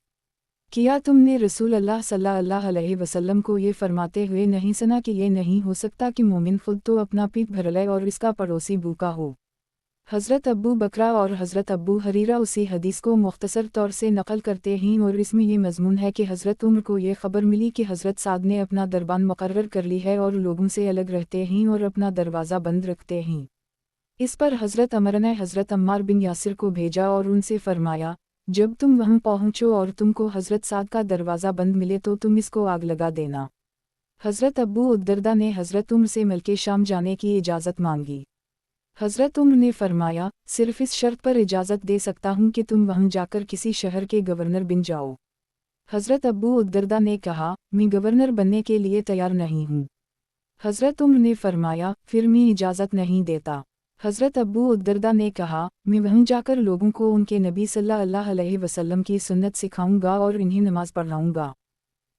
किया तुमने रसूल अल्लाह सल्लल्लाहु अलैहि वसल्लम को ये फरमाते हुए नहीं सुना कि ये नहीं हो सकता कि मोमिन खुद तो अपना पेट भर ले और इसका पड़ोसी भूखा हो? हज़रत अबू बकरा और हज़रत अबू हरीरा उसी हदीस को मुख्तसर तौर से नकल करते हैं और इसमें ये मज़मून है कि हज़रत उमर को ये ख़बर मिली कि हज़रत साद ने अपना दरबान मुकर्रर कर ली है और लोगों से अलग रहते हैं और अपना दरवाज़ा बंद रखते हैं। इस पर हज़रत अमर ने हज़रत अम्मार बिन यासिर को भेजा और उनसे फरमाया, जब तुम वहाँ पहुँचो और तुमको हज़रत साद का दरवाज़ा बंद मिले तो तुम इसको आग लगा देना। हज़रत अबू उद्दरदा ने हज़रत उमर से मिलके शाम जाने की इजाज़त मांगी। हज़रत उमर ने फरमाया, सिर्फ़ इस शर्त पर इजाज़त दे सकता हूँ कि तुम वहाँ जाकर किसी शहर के गवर्नर बन जाओ। हज़रत अबू उद्दरदा ने कहा, मैं गवर्नर बनने के लिए तैयार नहीं हूँ। हज़रत उम्र ने फरमाया, फिर मैं इजाज़त नहीं देता। हज़रत अबू उद्दरदा ने कहा, मैं वहीं जाकर लोगों को उनके नबी सल्लल्लाहु अलैहि वसल्लम की सुन्नत सिखाऊंगा और इन्हें नमाज पढ़ाऊंगा।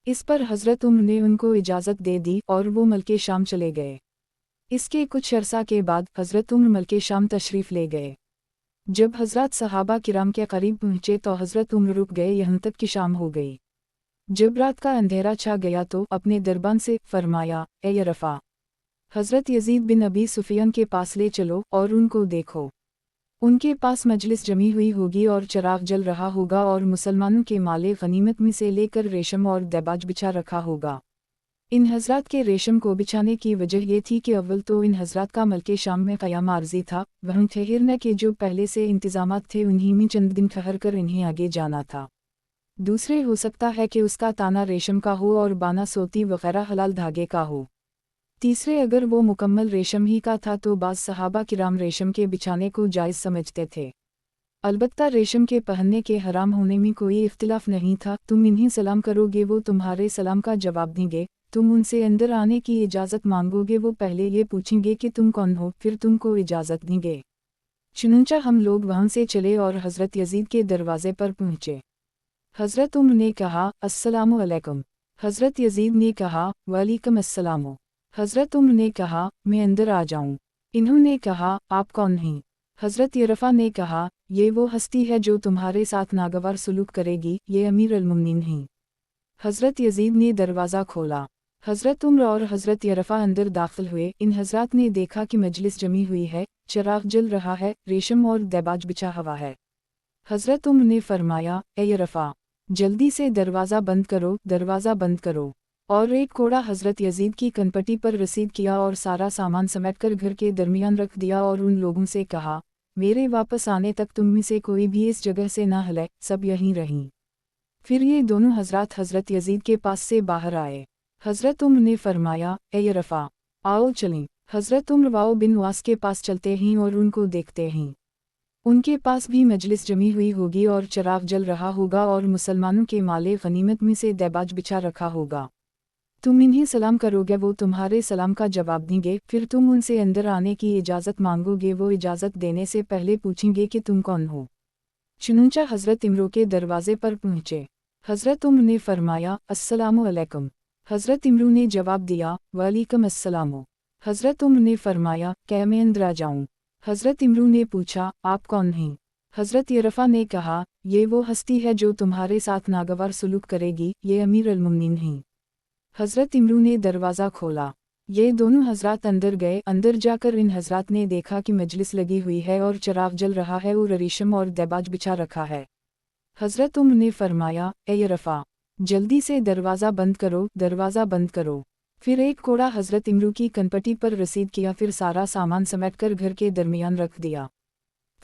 इस पर हज़रत उम्र ने उनको इजाज़त दे दी और वो मल्के शाम चले गए। इसके कुछ अरसा के बाद हज़रत उम्र मल्के शाम तशरीफ़ ले गए। जब हज़रत सहाबा किराम के करीब पहुँचे तो हज़रत उम्र रुक गए यहाँ तक कि शाम हो गई। जब रात का अंधेरा छा गया तो अपने दरबान से फरमाया, ए यरफ़ा, हज़रत यजीद बिन अबी सुफियान के पास ले चलो और उनको देखो। उनके पास मजलिस जमी हुई होगी और चराग जल रहा होगा और मुसलमानों के माले गनीमत में से लेकर रेशम और दबाज बिछा रखा होगा। इन हज़रात के रेशम को बिछाने की वजह ये थी कि अव्वल तो इन हज़रात का मल्के शाम में क़याम आर्जी था, वहीं ठहरने के जो पहले से इंतज़ामात थे उन्हीं में चंद दिन ठहर कर इन्हें आगे जाना था। दूसरे हो सकता है कि उसका ताना रेशम का हो और बाना सोती वगैरह हलाल धागे का हो। तीसरे अगर वो मुकम्मल रेशम ही का था तो बाज़ सहाबा किराम रेशम के बिछाने को जायज़ समझते थे। अलबत्ता रेशम के पहनने के हराम होने में कोई इख्तिलाफ नहीं था। तुम इन्हें सलाम करोगे वो तुम्हारे सलाम का जवाब देंगे, तुम उनसे अंदर आने की इजाज़त मांगोगे वो पहले ये पूछेंगे कि तुम कौन हो, फिर तुमको इजाज़त देंगे। चुनांचे हम लोग वहाँ से चले और हज़रत यजीद के दरवाज़े पर पहुँचे। हज़रत उम्र ने कहा, अस्सलामु अलैकुम। हज़रत यजीद ने कहा, वालेकुम अस्सलाम। हज़रत उम्र ने कहा, मैं अंदर आ जाऊं। इन्होंने कहा, आप कौन हैं? हज़रत यरफ़ा ने कहा, ये वो हस्ती है जो तुम्हारे साथ नागवार सलूक करेगी, ये अमीर अल-मुमिनीन हैं। हज़रत यजीद ने दरवाज़ा खोला। हज़रत उम्र और हज़रत यरफ़ा अंदर दाखिल हुए। इन हज़रात ने देखा कि मजलिस जमी हुई है, चराग जल रहा है, रेशम और दबाज बिछा हुआ है। हज़रत उम्र ने फरमाया, ए यरफ़ा, जल्दी से दरवाज़ा बंद करो, दरवाज़ा बंद करो। और एक कोड़ा हज़रत यजीद की कनपटी पर रसीद किया और सारा सामान समेटकर घर के दरमियान रख दिया और उन लोगों से कहा, मेरे वापस आने तक तुम में से कोई भी इस जगह से ना हिले, सब यहीं रहीं। फिर ये दोनों हज़रात हज़रत यजीद के पास से बाहर आए। हज़रत उम्र ने फरमाया, ए यरफ़ा, आओ चलें। हज़रत उम्र वाओ बिन वास के पास चलते हैं और उनको देखते हैं। उनके पास भी मजलिस जमी हुई होगी और चराग जल रहा होगा और मुसलमानों के माले गनीमत में से दबाज बिछा रखा होगा। तुम इन्हें सलाम करोगे वो तुम्हारे सलाम का जवाब देंगे, फिर तुम उनसे अंदर आने की इजाज़त मांगोगे वो इजाज़त देने से पहले पूछेंगे कि तुम कौन हो। चुनांचे हज़रत इमरो के दरवाज़े पर पहुँचे। हज़रत उम्र ने फरमाया, अस्सलामु अलैकुम। हज़रत इमरू ने जवाब दिया, वालेकुम अस्सलाम। हज़रत उम्र ने फरमाया, क्या मैं अंदर आ जाऊँ? हज़रत इमरू ने पूछा, आप कौन हैं? हज़रत यरफ़ा ने कहा, ये वो हस्ती है जो तुम्हारे साथ नागवार सलूक करेगी, ये अमीर अल-मुमिनीन हैं। हज़रत इमरू ने दरवाज़ा खोला। ये दोनों हज़रात अंदर गए। अंदर जाकर इन हज़रात ने देखा कि मजलिस लगी हुई है और चराग जल रहा है और रेशम और दबाज बिछा रखा है। हज़रत उम्र ने फरमाया, ए यरफ़ा, जल्दी से दरवाज़ा बंद करो, दरवाज़ा बंद करो। फिर एक कोड़ा हज़रत इमरू की कनपटी पर रसीद किया, फिर सारा सामान समेटकर घर के दरमियान रख दिया।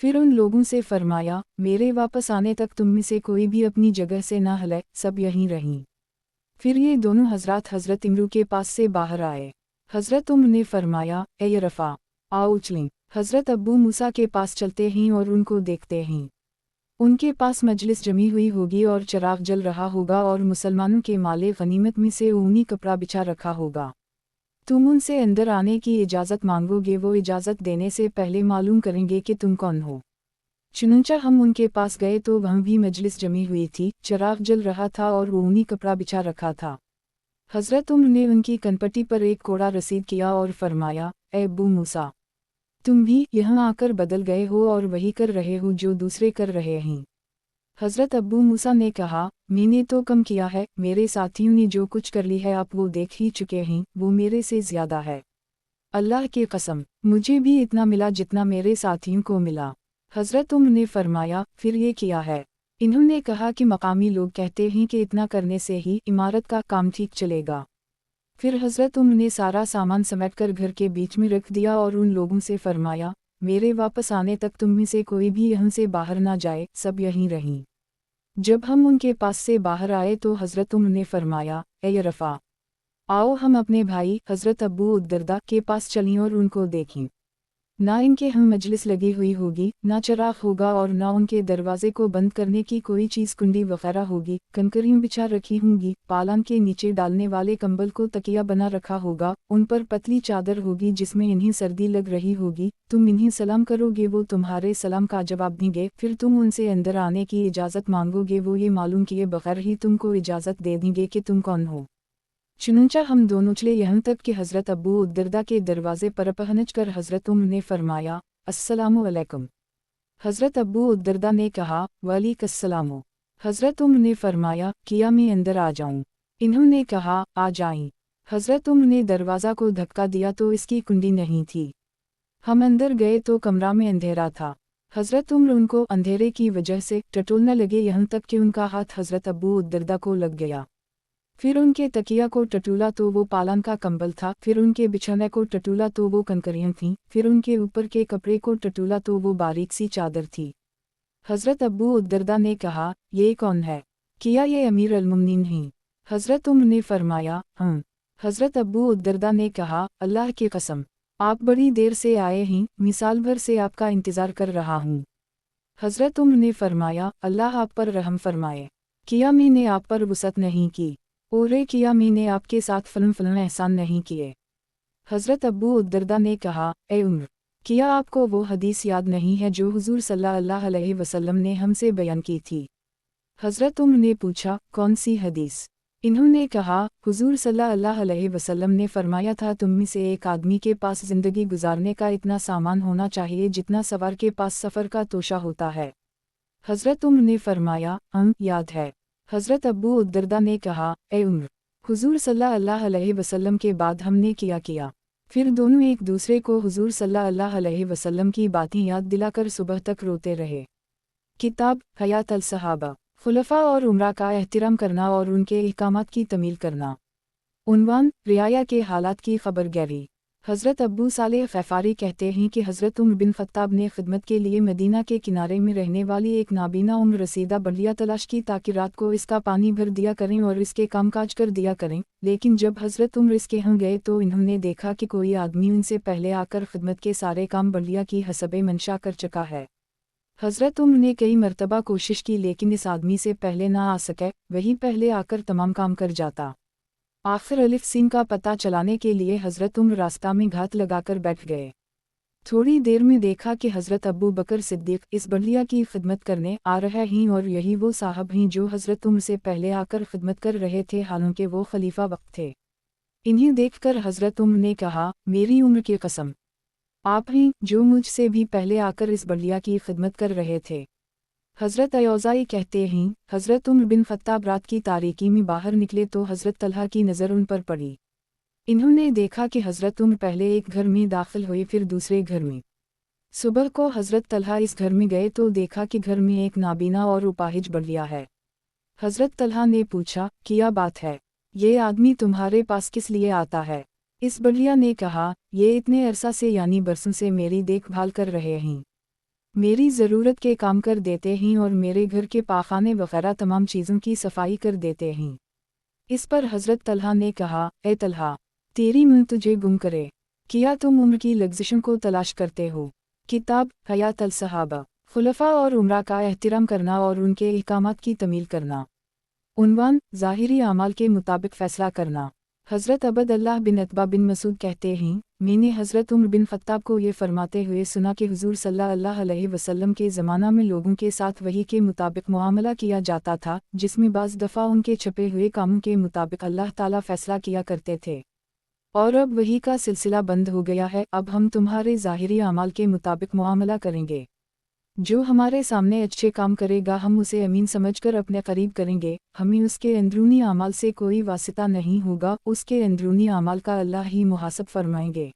फिर उन लोगों से फरमाया, मेरे वापस आने तक तुम में से कोई भी अपनी जगह से ना हिले, सब यहीं रहीं। फिर ये दोनों हज़रात हज़रत इमरू के पास से बाहर आए। हज़रत उम्र ने फरमाया, ए यरफ़ा, आओ चलें। हज़रत अब्बू मूसा के पास चलते हैं और उनको देखते हैं। उनके पास मजलिस जमी हुई होगी और चराग जल रहा होगा और मुसलमानों के माले गनीमत में से ऊनी कपड़ा बिछा रखा होगा। तुम उनसे अंदर आने की इजाज़त मांगोगे वो इजाज़त देने से पहले मालूम करेंगे कि तुम कौन हो। चुनांचे हम उनके पास गए तो वहाँ भी मजलिस जमी हुई थी, चराग जल रहा था और ऊनी कपड़ा बिछा रखा था। हज़रत उम्र ने उनकी कनपटी पर एक कोड़ा रसीद किया और फरमाया, ए अब्बू मूसा, तुम भी यहाँ आकर बदल गए हो और वही कर रहे हो जो दूसरे कर रहे हैं। हज़रत अब्बू मूसा ने कहा, मैंने तो कम किया है, मेरे साथियों ने जो कुछ कर ली है आप वो देख ही चुके हैं, वो मेरे से ज़्यादा है। अल्लाह की कसम, मुझे भी इतना मिला जितना मेरे साथियों को मिला। हज़रत उम्र ने फरमाया, फिर ये किया है? इन्होंने कहा कि मकामी लोग कहते हैं कि इतना करने से ही इमारत का काम ठीक चलेगा। फिर हज़रत उम्र ने सारा सामान समेटकर घर के बीच में रख दिया और उन लोगों से फरमाया, मेरे वापस आने तक तुम में से कोई भी यहाँ से बाहर ना जाए, सब यहीं रहीं। जब हम उनके पास से बाहर आए तो हज़रत उम्र ने फरमाया, ए यरफ़ा, आओ हम अपने भाई हज़रत अबू उद्दरदा के पास चलें और उनको देखें। ना इनके हम मजलिस लगी हुई होगी, ना चराग होगा और ना उनके दरवाजे को बंद करने की कोई चीज़ कुंडी वगैरह होगी। कंकरियाँ बिछा रखी होंगी, पालान के नीचे डालने वाले कंबल को तकिया बना रखा होगा, उन पर पतली चादर होगी जिसमें इन्हीं सर्दी लग रही होगी। तुम इन्हीं सलाम करोगे, वो तुम्हारे सलाम का जवाब देंगे, फिर तुम उनसे अंदर आने की इजाज़त मांगोगे, वो ये मालूम किए बगैर ही तुमको इजाज़त दे देंगे कि तुम कौन हो। चुनंचा हम दोनों चले यहाँ तक कि हज़रत अबू उद्दरदा के दरवाजे पर पहुँच कर हज़रत उम्र ने फरमाया, अस्सलामु अलैकुम। हज़रत अबू उद्दरदा ने कहा, वालेकुमुस्सलाम। हज़रत उम्र ने फरमाया, किया मैं अंदर आ जाऊँ? इन्होंने कहा, आ जाएं। हज़रत उम्र ने दरवाज़ा को धक्का दिया तो इसकी कुंडी नहीं थी। हम अंदर गए तो कमरा में अंधेरा था। हज़रत उम्र उनको अंधेरे की वजह से टटोलने लगे, यहाँ तक कि उनका हाथ हज़रत अबू उद्दरदा को लग गया। फिर उनके तकिया को टटूला तो वो पालन का कंबल था, फिर उनके बिछाने को टटूला तो वो कंकरियाँ थीं, फिर उनके ऊपर के कपड़े को टटूला तो वो बारीक सी चादर थी। हज़रत अबू उद्दरदा ने कहा, ये कौन है? किया ये अमीर अल-मुमिनीन हैं? हज़रत उम्र ने फरमाया, हाँ। हज़रत अबू उद्दरदा ने कहा, अल्लाह की कसम, आप बड़ी देर से आए हैं, मिसाल भर से आपका इंतज़ार कर रहा हूँ। हज़रत उम्र ने फरमाया, अल्लाह आप पर रहम फरमाए। किया मैंने आप पर वुसअत नहीं की, और किया मैंने आपके साथ फलन एहसान नहीं किए। हज़रत अबू उद्दरदा ने कहा, ए उम्र, किया आपको वो हदीस याद नहीं है जो हुज़ूर सल्लल्लाहु अलैहि वसल्लम ने हमसे बयान की थी? हज़रत उम्र ने पूछा, कौन सी हदीस? इन्होंने कहा, हुज़ूर सल्लल्लाहु अलैहि वसल्लम ने फरमाया था, तुम में से एक आदमी के पास ज़िंदगी गुजारने का इतना सामान होना चाहिए जितना सवार के पास सफ़र का तोशा होता है। हज़रत उम्र ने फरमाया, याद है। हज़रत अबू उद्दरदा ने कहा, ए उम्र, हुज़ूर सल्लल्लाहु अलैहि वसल्लम के बाद हमने किया। फिर दोनों एक दूसरे को हुज़ूर सल्लल्लाहु अलैहि वसल्लम की बातें याद दिलाकर सुबह तक रोते रहे। किताब हयात अल सहाबा, खुलफा और उमरा का एहतिराम करना और उनके अहकामात की तमील करना। उन्वान, रियाया के हालात की खबरगेरी। हज़रत अब्बू सालेह ग़फ़ारी कहते हैं कि हज़रत उमर बिन ख़त्ताब ने खिदमत के लिए मदीना के किनारे में रहने वाली एक नाबीना उम्र रसीदा बढ़िया तलाश की ताकि रात को इसका पानी भर दिया करें और इसके कामकाज कर दिया करें। लेकिन जब हज़रत उमर इसके यहाँ गए तो इन्होंने देखा कि कोई आदमी उनसे पहले आकर खिदमत के सारे काम बढ़िया की हसबे मंशा कर चुका है। हज़रत उमर ने कई मरतबा कोशिश की लेकिन इस आदमी से पहले ना आ सके, वही पहले आकर तमाम काम कर जाता। आखिर अलिफ सिंह का पता चलाने के लिए हज़रत उम्र रास्ता में घात लगाकर बैठ गए। थोड़ी देर में देखा कि हज़रत अबू बकर सिद्दीक़ इस बढ़िया की खिदमत करने आ रहे हैं और यही वो साहब हैं जो हज़रत उम्र से पहले आकर खिदमत कर रहे थे, हालांकि वो खलीफा वक्त थे। इन्हें देखकर हज़रत उम्र ने कहा, मेरी उम्र की कसम, आप हैं जो मुझसे भी पहले आकर इस बढ़िया की खिदमत कर रहे थे। हज़रत अयौज़ाई कहते हैं, हज़रत उमर बिन ख़त्ताब रात की तारीकी में बाहर निकले तो हज़रत तलहा की नज़र उन पर पड़ी। इन्होंने देखा कि हज़रत उमर पहले एक घर में दाखिल हुए, फिर दूसरे घर में। सुबह को हज़रत तलहा इस घर में गए तो देखा कि घर में एक नाबीना और उपाहिज बढ़िया है। हज़रत तलहा ने पूछा, क्या बात है, ये आदमी तुम्हारे पास किस लिए आता है? इस बढ़िया ने कहा, ये इतने अरसा से यानी बरसों से मेरी देखभाल कर रहे हैं, मेरी ज़रूरत के काम कर देते हैं और मेरे घर के पाखाने वगैरह तमाम चीज़ों की सफाई कर देते हैं। इस पर हज़रत तलहा ने कहा, ए तलहा, तेरी मुँह तुझे गुम करे, किया तुम उम्र की लग्ज़िशों को तलाश करते हो? किताब हयात अल सहाबा, खुलफा और उमरा का एहतिराम करना और उनके अहकामात की तमील करना। उन्वान, ज़ाहिरी आमाल के मुताबिक फ़ैसला करना। हज़रत अबद अल्लाह बिन अतबा बिन मसूद कहते हैं, मैंने हज़रत उमर बिन ख़त्ताब को ये फरमाते हुए सुना कि हुज़ूर सल्लल्लाहु अलैहि वसल्लम के ज़माना में लोगों के साथ वही के मुताबिक मुआमला किया जाता था, जिसमें बाज़ दफ़ा उनके छपे हुए कामों के मुताबिक अल्लाह ताला फ़ैसला किया करते थे। और अब वही का सिलसिला बंद हो गया है, अब हम तुम्हारे ज़ाहिरी आमाल के मुताबिक मुआमला करेंगे। जो हमारे सामने अच्छे काम करेगा हम उसे अमीन समझकर अपने करीब करेंगे, हमें उसके अंदरूनी आमाल से कोई वास्ता नहीं होगा, उसके अंदरूनी आमाल का अल्लाह ही मुहासब फरमाएंगे।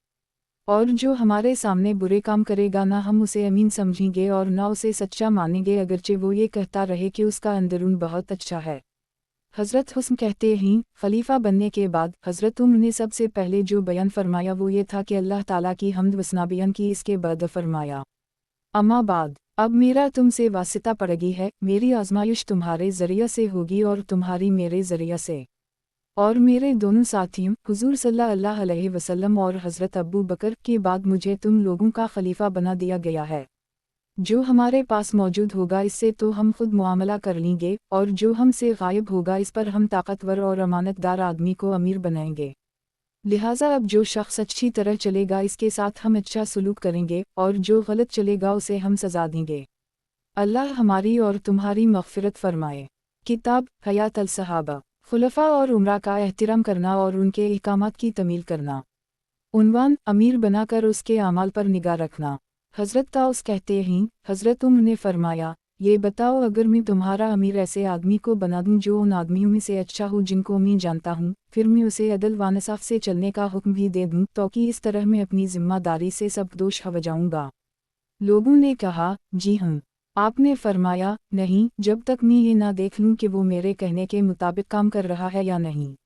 और जो हमारे सामने बुरे काम करेगा ना हम उसे अमीन समझेंगे और ना उसे सच्चा मानेंगे, अगरचे वो ये कहता रहे कि उसका अंदरून बहुत अच्छा है। हज़रत हुस्न कहते हैं, खलीफा बनने के बाद हज़रत उमर ने सबसे पहले जो बयान फरमाया वो ये था कि अल्लाह ताला की हम्द वसना बयान की, इसके बाद फरमाया, अम्मा बाद, अब मेरा तुमसे वास्ता पड़गी है, मेरी आजमाइश तुम्हारे ज़रिया से होगी और तुम्हारी मेरे ज़रिया से। اور میرے دونوں ساتھیوں حضور صلی اللہ علیہ وسلم اور حضرت ابو بکر کے بعد مجھے تم لوگوں کا خلیفہ بنا دیا گیا ہے۔ جو ہمارے پاس موجود ہوگا اس سے تو ہم خود معاملہ کر لیں گے، اور جو ہم سے غائب ہوگا اس پر ہم طاقتور اور امانت دار آدمی کو امیر بنائیں گے۔ لہٰذا اب جو شخص اچھی طرح چلے گا اس کے ساتھ ہم اچھا سلوک کریں گے، اور جو غلط چلے گا اسے ہم سزا دیں گے۔ اللہ ہماری اور تمہاری مغفرت فرمائے۔ کتاب حیات الصحابہ، خلفاء اور امراء کا احترام کرنا اور ان کے احکامات کی تعمیل کرنا۔ عنوان امیر بنا کر اس کے اعمال پر نگاہ رکھنا۔ حضرت طاؤس کہتے ہیں، حضرت عمر نے فرمایا، یہ بتاؤ اگر میں تمہارا امیر ایسے آدمی کو بنا دوں جو ان آدمیوں میں سے اچھا ہو جن کو میں جانتا ہوں، پھر میں اسے عدل و انصاف سے چلنے کا حکم بھی دے دوں تو کہ اس طرح میں اپنی ذمہ داری سے سب دوش ہو جاؤں گا۔ لوگوں نے کہا، جی ہاں۔ آپ نے فرمایا، نہیں، جب تک میں یہ نہ دیکھ لوں کہ وہ میرے کہنے کے مطابق کام کر رہا ہے یا نہیں۔